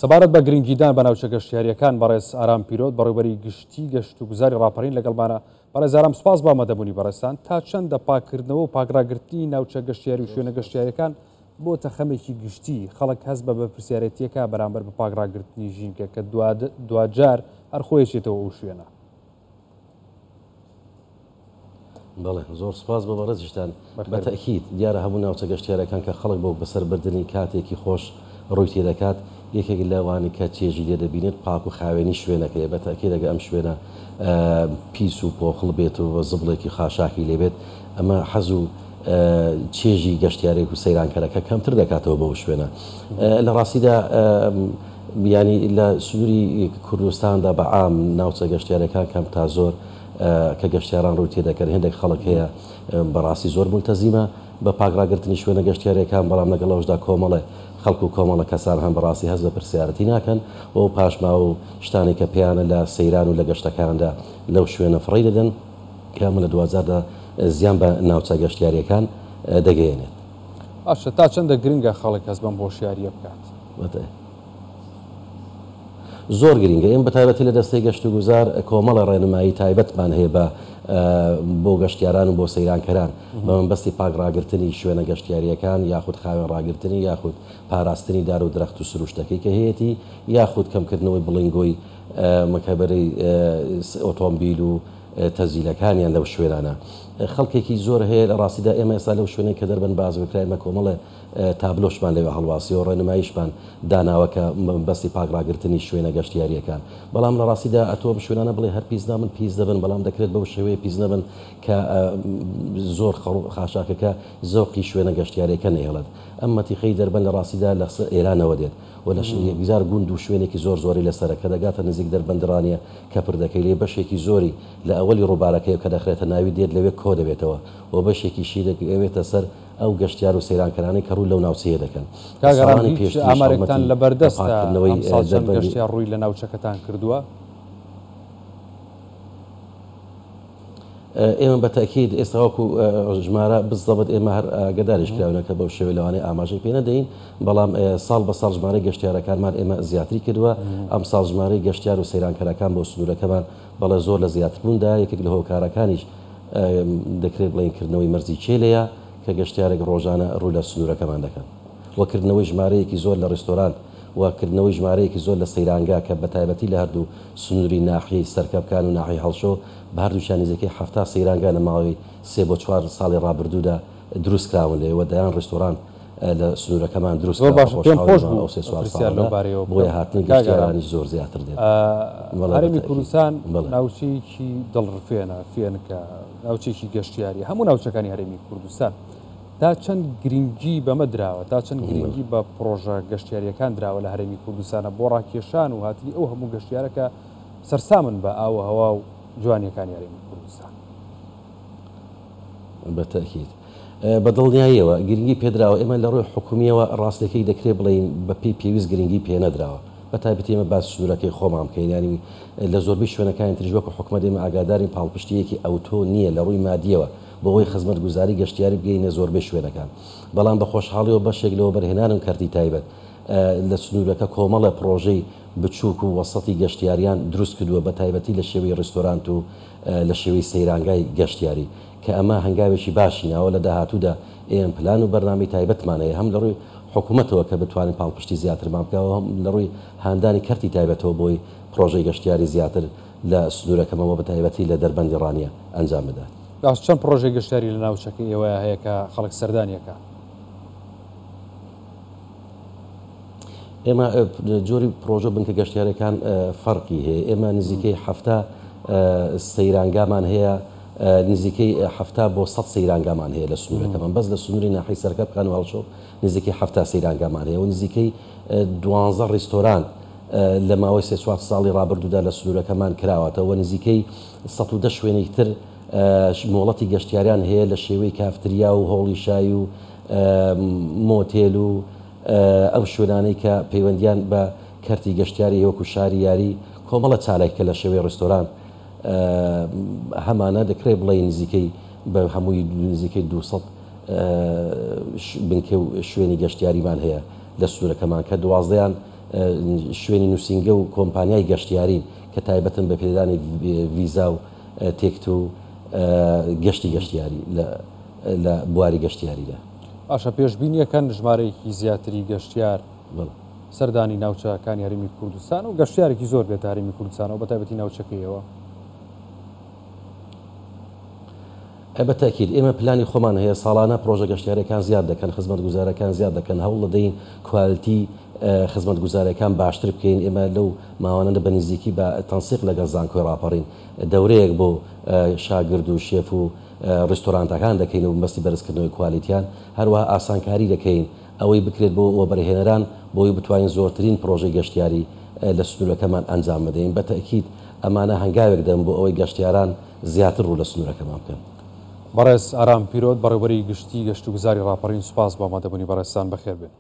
سەبارەت بە گرنگیدان بە ناوچە گەشتیاریەکان بەڕێز ئارام پیرۆت بەڕێوەبەری گشتی گەشت و گوزاری ڕاپەڕین لەگەڵمانە. بەڕێز ئارام سوپاس بە ئامادەبوونی بەڕێستان. تا چەندە پاکردنەوە و پاکراگرتنی ناوچە گەشتیاری و شوێنە گەشتیاریەکان بۆتە خەمێکی گشتی خەڵک هەست بە بەرپرسیارەتیەکە بەرامبەر بە پاکراگرتنی ژینگە کە دوجار هەر خۆیەچێتەوە ئەو شوێنە؟ بەڵێ زۆر سپاس بە بەڕێزیشتان. بەتەکید دیارە هەموو ناوچە گەشتیارەکان کە خەڵک بۆ بەسەربردننی کاتێکی خۆش ڕووی تێدەکات یەکێک لەوانی کە چێژی لێ دەبینێت پاک و خاوێنی شوێنەکەی بەتەکید دەگە ئەم شوێنە پیس و پۆخڵ بێت و زبڵێکی خاشاکی لێبێت ئەمە حەز و چێژی گەشتیارێک و سەیرانکەرەکە کەمتر دەکاتەوە بەو شوێنە. لە ڕاستیدا ینی لە سنووری کوردستاندا بە عام ناوچە گەشتیارەکان کەم تا زۆر کە گەشتیاران ڕووی تێدەکەن هێندێک خەڵک هەیە بەڕاستی زۆر ملتەزیمە بە پاکراگرتنی شوێنە گەشتیارەکان، بەڵام لەگەڵەوەشدا کۆمەڵێ خەڵک و کۆمەڵە کەسان هەم بەڕاستی هەست بە پرسیارەتی ناکەن و پاشما و شتانی کە پێیانە لە سەیران و لە گەشتەکاندا لەو شوێنە فڕی دەدەن کامە لە دوزاردا زیان بە ناوچە گەشتیاریەکان دەگەیەنێت. باشە تا چەندە گرنگە خەڵک هەست بەم هۆشیاریە بکات؟ زۆر گرنگە. ئێمە بەتایبەتی لە دەستەی گەشت و گوزار کۆمەڵە ڕێنمایی تایبەتمان هەیە بۆ گەشتیاران و بۆ سەیرانکەران بە مەبەستی پاکڕاگرتنی شوێنە گەشتیاریەکان یاخود خاوێن ڕاگرتنی یاخود پاراستنی دار و درەخت و سروشتەکەی کە هەیەی یاخود کەمکردنەوەی بڵنگۆی مەکەبەرەی ئۆتۆمبیل و تەزیلەکانیان لەو شوێنانە. خەڵکێکی زۆر هەیە لە ڕاستیدا ئێمە ئێستا لەو شوێنەی کە دەربن باز بکرایمە کۆمەڵە تابلۆشمان لەوێ هەڵواسی و ڕێنماییشمان داناوەکە بەستی پاکڕاگرتنی شوێنە گەشتیاریەکان. بەڵام لە ڕاستیدا ئەتۆم شوێنانە بڵێ هەر پیس نامن پیس دەبن، بەڵام دەکرێت بەو شێوەیە پیس نەبن کە زۆر خاشاکەکە زۆقی شوێنە گەشتیاریەکە نەهێڵێت. ئەمەتی خەی دەربن لە ڕاستیدا لە ئێرانەوە دێت و لە گزار گوند و شوێنێکی زۆری لەسەرەکە دەگاتە نزیک دەربەندرانیە کە پردەکەی لێ بەشێکی زۆری لە ئەوەلی ڕووبارەکەی کە دەخرێتە ناوی دێت لەوێ کۆ دەبێتەوە و بەشێکی شیرەوێتە سەر ئەو گەشتیار و سەیرانکەرانی کە ڕوو لەو ناوچەیە دەکەن. ئامارێکتان لە بەردەستەوەی گەشتیار ڕووی لە ناوچەکەتان کردووە؟ ئێمە بەتەکید ئێستاوەکو ژمارە بزدەبێت ئێمە هەر ئاگداریش کراونەکە بەو شێوەی لەوانەیە ئاماژەی پێ نەدەین، بەڵام ساڵ بە ساڵ ژمارەی گەشتیارەکانمان ئێمە زیاتری کردووە. ئەم ساڵ ژمارەی گەشتیار و سەیرانکەرەکان بۆ سنوورەکەمان بەڵێ زۆر لە زیاتربووندا. یەکێک لە هۆکارەکانیش دەکرێت بڵێنکردنەوەی مەرزی چێلەیە کە گەشتیارێک ڕۆژانە ڕوو لە سنوورەکەمان دەکەن وەکردنەوەی ژمارەیەکی زۆر لە ڕێستۆران وەکردنەوەی ژمارەیەکی زۆر لە سەیرانگا کە بەتایبەتی لە هەردوو سنووری ناحیەی سەرکەبکان و ناحیەی هەڵشۆ بە هەردووشان نزیکەی 7 سەیرانگا لە ماوەی 3 بۆ 4 ساڵی ڕابردوودا دروست کراون لێوە دەیان ڕێستۆران لە سنوورەکەمان دروست بۆیە هاتنی گەشتیارانی زۆر زیاتر دێت. هەرێمی کوردستان ناوچەیەکی دڵڕفێنە فێنکە ناوچێکی گەشتیاری هەموو ناوچەکانی هەرێمی کوردستان تا چەند گرنگی بەمە دراوە تا چەند گرنگی بە پرۆژە گەشتیاریەکان دراوە لە هەرێمی کوردستانە بۆ ڕاکێشان و هاتنی ئەو هەموو گەشتیارەکە سەرسامن بە ئاوە هەوا و جوانیەکانی هەرێمی کوردستان؟ بەتەکید بە دڵنیاییەوە گرنگی پێدراوە. ئێمە لە ڕۆی حکومیەوە ڕاستەکەی دەکرێت بڵین بە پێویست گرنگی پێ نەدراوە. بەتایبەتی ئێمە باس سنوورەکەی خۆمان بکەین، ینی لە زۆربەی شوێنەکانی تریژوەکە حکومەت ئێمە ئاگاداری پاڵپشتیەکی ئەوتۆ نییە لە ڕووی مادیەوە بۆەوەی خزمەت گوزاری گەشتیاری بگەینە زۆربەی شوێنەکان. بەڵام بە خۆشحاڵیەوە بەشێک لەوە بەرهێنانم کردی تایبەت لە سنوورەکە کۆمەڵە پرۆژەی بچووک و وەسەتی گەشتیاریان دروست کردووە بەتایبەتی لە شێوەی ڕێستۆرانت و لە شێوەی سەیرانگای گەشتیاری کە ئەمە هەنگاوێکی باشی ناوە لە داهاتوودا ئێم پلان و بەرنامەی تایبەتمانەیە هەم لە ڕووی حکوومەتەوە کە بتوانین پاڵپشتی زیاترمان بکەوە هەم لە ڕووی هاندانی کەرتی تایبەتەوە بۆی پرۆژەی گەشتیاری زیاتر لە سنوورەکەمەوە بەتایبەتی لە دەربەندی ڕانیە ئەنجام بدات. باش چەند پرۆژەی گەشتیاری لە ناوچەکەی ئێوەیە هەیە کە خەڵک سەردانیەکە؟ ئێمە جۆری پرۆژە بنکە گەشتیارەکان فەرقی هەیە. ئێمە نزیکەی 7 سەیرانگامان هەیە، نزیکەی 7 بۆ 100 سەیرانگامان هەیە لە سنوورەکەمان بەس لە سنووری ناحیەی سەرکەبکان و هەڵشۆ نزیکەی 7 سەیرانگامان هەیە و نزیکەی 12 ڕێستۆران لە ماوەی 3-4 ساڵی ڕابردوودا لە سنوورەکەمان کراوەتەوە نزیکەی 110 شوێنی تر مۆڵەتی گەشتیاریان هەیە لە شێوەی کافتریا و هۆڵی شای و مۆتێل و ئەو شوێنانەی کە پەیوەندیان بە کەرتی گەشتیاری وەکو شاری یاری کۆمەڵە چالێککە لە شێوەی ڕێستۆران هەمانە دەکرێت بڵێ نزیکەی بە هەمووی نزیکەی 200 بنکە و شوێنی گەشتیاریمان هەیە لە سنوورەکەمان کە 12یان شوێنی نووسینگە و کۆمپانیای گەشتیارین کە تایبەتن بە پێدانی ویزا و تێکت و گەشتی گەشتیاری لە بواری گەشتیاریدا. باشە پێشبینیەکەن ژمارەیەکی زیاتری گەشتیار سەردانی ناوچەکانی هەرێمی کوردستان و گەشتیارێکی زۆر بێت هەرێمی کوردستانەوە بە تایبەتی ناوچەکەیەوە. بەتاکید ئێمە پلانی خۆمان هەیە ساڵانە پرۆژە گەشتیارەکان زیاد دەکەن خزمەت گوزارەکان زیاد دەکەن هەوڵ دەدەین کوالتی خزمەت گوزارەکان باشتر بکەین ئێمە لەو ماوانە بە نزیکی بە تەنسیق لەگەڵ زانکۆی ڕاپەڕین دەورەیەک بۆ شاگرد و شێف و ڕستۆرانتەکان دەکەین و مەستی بەرزکردنەوەی کوالیتیان هەروەها ئاسانکاری دەکەین ئەوەی بکرێت بۆ وەبەرهێنەران بۆی بتوانین زۆرترین پرۆژەی گەشتیاری لە سنوورەکەمان ئەنجام بدەین بە تەکید ئەمانە هەنگاوێک دەن بۆ ئەوەی گەشتیاران زیاتر ڕوو لە سنوورەکەمان بکەن. بەڕێز ئارام پیرۆت بەڕێوەبەری گشتی گەشت و گوزاری ڕاپەڕین سوپاس بۆ ئامادەبوونی بەڕێستان بەخێر بێن.